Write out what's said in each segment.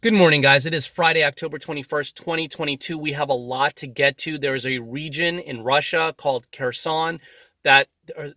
Good morning, guys. It is Friday, October 21st, 2022. We have a lot to get to. There is a region in Russia called Kherson that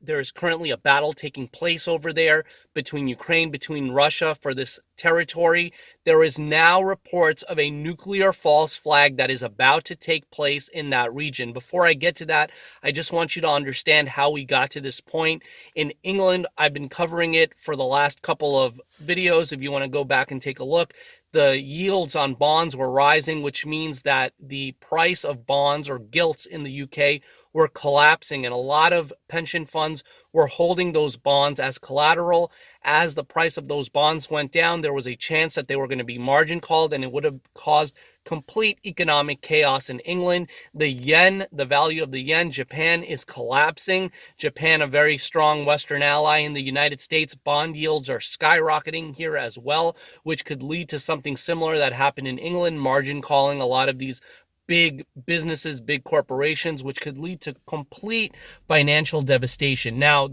there is currently a battle taking place over there between Ukraine, between Russia for this territory. There is now reports of a nuclear false flag that is about to take place in that region. Before I get to that, I just want you to understand how we got to this point. In England, I've been covering it for the last couple of videos. If you want to go back and take a look, the yields on bonds were rising, which means that the price of bonds or gilts in the UK were collapsing, and a lot of pension funds were holding those bonds as collateral. As the price of those bonds went down, there was a chance that they were going to be margin called, and it would have caused complete economic chaos in England. The yen, the value of the yen, Japan is collapsing. Japan, a very strong Western ally in the United States, bond yields are skyrocketing here as well, which could lead to something similar that happened in England, margin calling a lot of these big businesses, big corporations, which could lead to complete financial devastation. Now,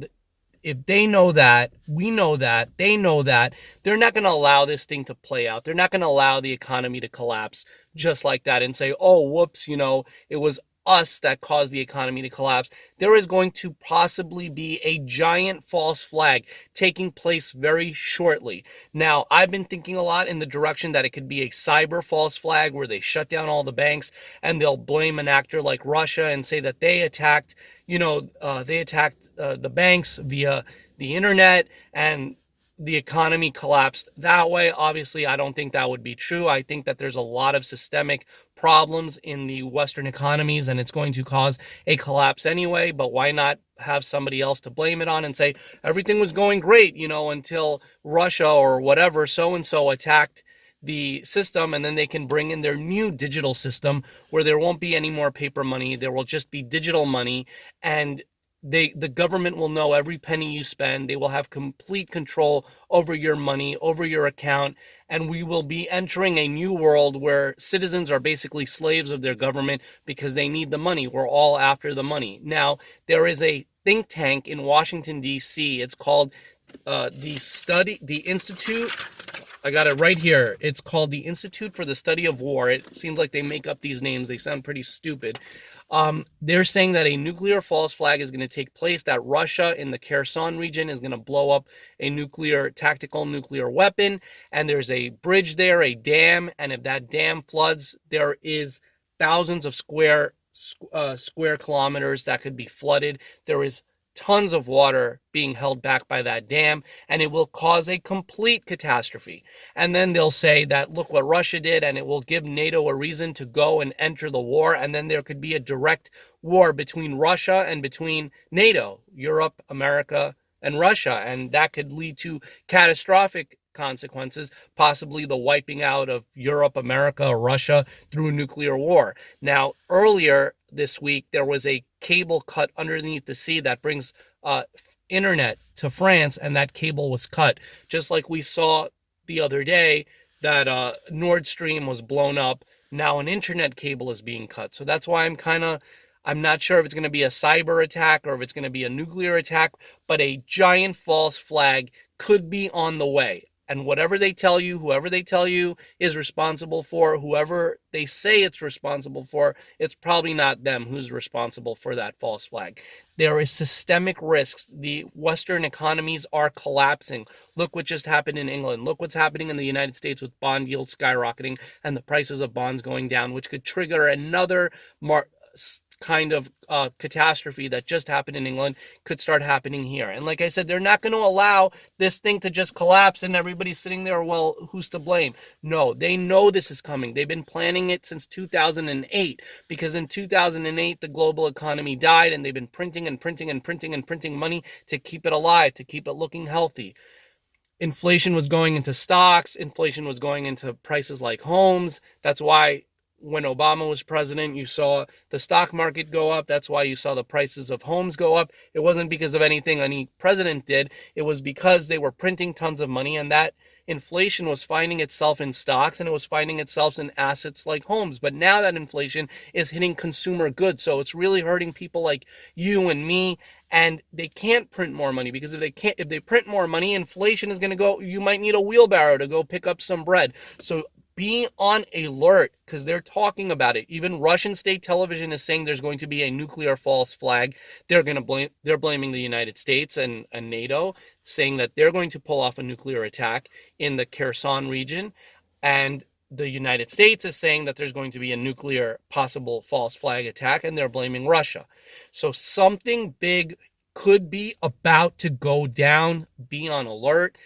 if they know that, we know that, they know that, they're not going to allow this thing to play out. They're not going to allow the economy to collapse just like that and say, oh, whoops, it was us that caused the economy to collapse. There is going to possibly be a giant false flag taking place very shortly. Now, I've been thinking a lot in the direction that it could be a cyber false flag where they shut down all the banks and they'll blame an actor like Russia and say that they attacked, the banks via the internet and the economy collapsed that way. Obviously, I don't think that would be true. I think that there's a lot of systemic problems in the Western economies and it's going to cause a collapse anyway. But why not have somebody else to blame it on and say everything was going great, until Russia or whatever so-and-so attacked the system, and then they can bring in their new digital system where there won't be any more paper money. There will just be digital money, and the government will know every penny you spend. They will have complete control over your money, over your account, and we will be entering a new world where citizens are basically slaves of their government because they need the money. We're all after the money. Now, there is a think tank in Washington, D.C. It's called the Institute. I got it right here. It's called the Institute for the Study of War. It seems like they make up these names. They sound pretty stupid. They're saying that a nuclear false flag is going to take place, that Russia in the Kherson region is going to blow up a tactical nuclear weapon, and there's a bridge there, a dam, and if that dam floods, there is thousands of square kilometers that could be flooded. There is tons of water being held back by that dam, and it will cause a complete catastrophe. And then they'll say that, look what Russia did, and it will give NATO a reason to go and enter the war, and then there could be a direct war between Russia and between NATO, Europe, America, and Russia, and that could lead to catastrophic consequences, possibly the wiping out of Europe, America, or Russia through nuclear war. Now, earlier this week, there was a cable cut underneath the sea that brings internet to France, and that cable was cut. Just like we saw the other day that Nord Stream was blown up, now an internet cable is being cut. So that's why I'm not sure if it's going to be a cyber attack or if it's going to be a nuclear attack, but a giant false flag could be on the way. And whatever they tell you, whoever they tell you is responsible for, whoever they say it's responsible for, it's probably not them who's responsible for that false flag. There is systemic risks. The Western economies are collapsing. Look what just happened in England. Look what's happening in the United States with bond yields skyrocketing and the prices of bonds going down, which could trigger another kind of catastrophe that just happened in England could start happening here. And like I said, they're not going to allow this thing to just collapse and everybody's sitting there, well, who's to blame? No, they know this is coming. They've been planning it since 2008 because in 2008, the global economy died and they've been printing and printing and printing and printing money to keep it alive, to keep it looking healthy. Inflation was going into stocks. Inflation was going into prices like homes. That's why when Obama was president, you saw the stock market go up. That's why you saw the prices of homes go up. It wasn't because of anything any president did. It was because they were printing tons of money, and that inflation was finding itself in stocks and it was finding itself in assets like homes. But now that inflation is hitting consumer goods, so it's really hurting people like you and me. And they can't print more money because if they print more money, inflation is going to go. You might need a wheelbarrow to go pick up some bread. So be on alert because they're talking about it. Even Russian state television is saying there's going to be a nuclear false flag. They're blaming the United States and NATO, saying that they're going to pull off a nuclear attack in the Kherson region. And the United States is saying that there's going to be a nuclear possible false flag attack, and they're blaming Russia. So something big could be about to go down. Be on alert.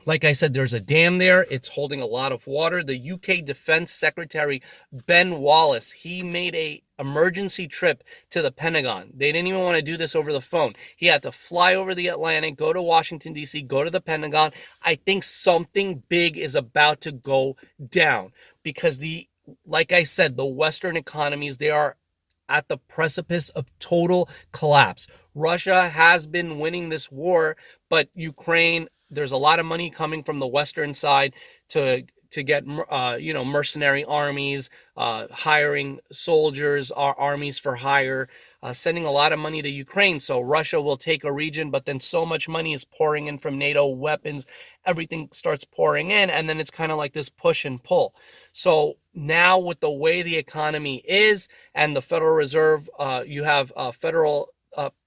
Like I said, there's a dam there. It's holding a lot of water. The UK Defense Secretary Ben Wallace, he made a emergency trip to the Pentagon. They didn't even want to do this over the phone. He had to fly over the Atlantic, go to Washington, D.C., go to the Pentagon. I think something big is about to go down because like I said, the Western economies, they are at the precipice of total collapse. Russia has been winning this war, but Ukraine, there's a lot of money coming from the Western side to get mercenary armies, hiring soldiers, armies for hire, sending a lot of money to Ukraine. So Russia will take a region, but then so much money is pouring in from NATO, weapons, everything starts pouring in, and then it's kind of like this push and pull. So now with the way the economy is and the Federal Reserve, you have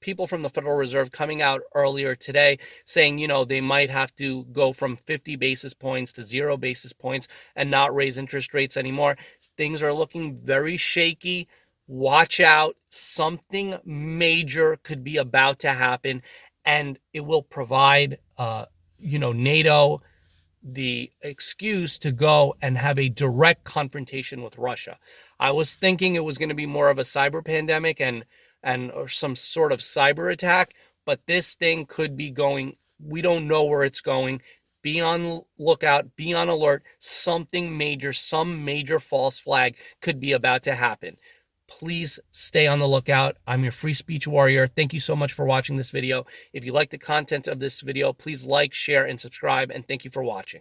people from the Federal Reserve coming out earlier today saying, they might have to go from 50 basis points to 0 basis points and not raise interest rates anymore. Things are looking very shaky. Watch out. Something major could be about to happen, and it will provide, NATO the excuse to go and have a direct confrontation with Russia. I was thinking it was going to be more of a cyber pandemic and or some sort of cyber attack, but this thing could be going, we don't know where it's going. Be on lookout, be on alert. Something major, some major false flag could be about to happen. Please stay on the lookout. I'm your free speech warrior. Thank you so much for watching this video. If you like the content of this video, please like, share, and subscribe, and thank you for watching.